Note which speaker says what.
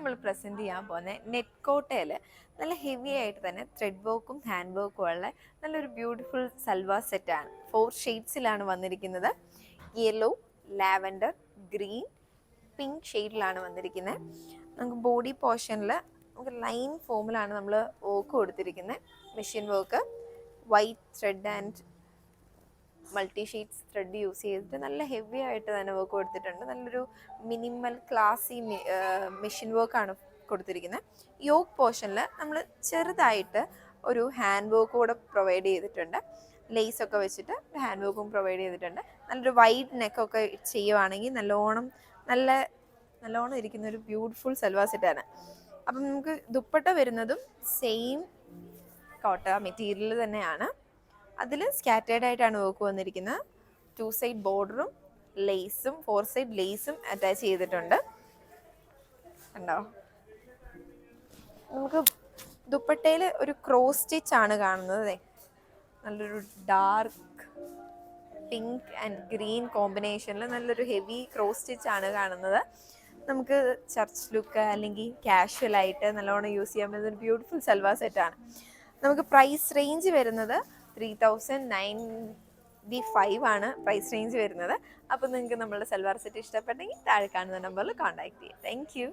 Speaker 1: നമ്മൾ പ്രസൻറ്റ് ചെയ്യാൻ പോകുന്നത് നെറ്റ് കോട്ടയിൽ നല്ല ഹെവി ആയിട്ട് തന്നെ ത്രെഡ് വർക്കും ഹാൻഡ് വർക്കും ഉള്ള നല്ലൊരു ബ്യൂട്ടിഫുൾ സൽവാർ സെറ്റാണ്. 4 ഷെയ്ഡ്സിലാണ് വന്നിരിക്കുന്നത്. യെല്ലോ, ലാവൻഡർ, ഗ്രീൻ, പിങ്ക് ഷെയ്ഡിലാണ് വന്നിരിക്കുന്നത്. നമുക്ക് ബോഡി പോർഷനിൽ നമുക്ക് ലൈൻ ഫോമിലാണ് നമ്മൾ വർക്ക് കൊടുത്തിരിക്കുന്നത്. Machine work, white thread and multi sheets thread use ചെയ്തിട്ട് നല്ല ഹെവി ആയിട്ട് തന്നെ വർക്ക് കൊടുത്തിട്ടുണ്ട്. നല്ലൊരു മിനിമൽ ക്ലാസി മെഷീൻ വർക്കാണ് കൊടുത്തിരിക്കുന്നത്. യോക്ക് പോർഷനിൽ നമ്മൾ ചെറുതായിട്ട് ഒരു ഹാൻഡ് വർക്ക് കൂടെ പ്രൊവൈഡ് ചെയ്തിട്ടുണ്ട്. ലേസ് ഒക്കെ വെച്ചിട്ട് ഹാൻഡ് വർക്കും പ്രൊവൈഡ് ചെയ്തിട്ടുണ്ട്. നല്ലൊരു വൈഡ് നെക്കൊക്കെ ചെയ്യുവാണെങ്കിൽ നല്ലോണം ഇരിക്കുന്ന ഒരു ബ്യൂട്ടിഫുൾ സൽവാർ സെറ്റാണ്. അപ്പം നമുക്ക് ദുപ്പട്ട വരുന്നതും സെയിം കോട്ട മെറ്റീരിയൽ തന്നെയാണ്. അതിൽ സ്കാറ്റേർഡ് ആയിട്ടാണ് വർക്ക് വന്നിരിക്കുന്നത്. 2 സൈഡ് ബോർഡറും ലേസും 4 സൈഡ് ലേസും അറ്റാച്ച് ചെയ്തിട്ടുണ്ട്. കണ്ടോ? നമുക്ക് ദുപ്പട്ടയിൽ ഒരു ക്രോസ് സ്റ്റിച്ച് ആണ് കാണുന്നത്. നല്ലൊരു ഡാർക്ക് പിങ്ക് ആൻഡ് ഗ്രീൻ കോമ്പിനേഷനിൽ നല്ലൊരു ഹെവി ക്രോസ് സ്റ്റിച്ച് ആണ് കാണുന്നത്. നമുക്ക് ചർച്ച് ലുക്ക് അല്ലെങ്കിൽ കാഷ്വൽ ആയിട്ട് നല്ലോണം യൂസ് ചെയ്യാൻ പറ്റുന്ന ഒരു ബ്യൂട്ടിഫുൾ സൽവാർ സെറ്റാണ്. നമുക്ക് പ്രൈസ് റേഞ്ച് വരുന്നത് 3095 ആണ് പ്രൈസ് റേഞ്ച് വരുന്നത്. അപ്പോൾ നിങ്ങൾക്ക് നമ്മളുടെ സൽവാർ സെറ്റ് ഇഷ്ടപ്പെട്ടെങ്കിൽ താഴെ കാണുന്ന നമ്പറിൽ കോൺടാക്ട് ചെയ്യാം. Thank you.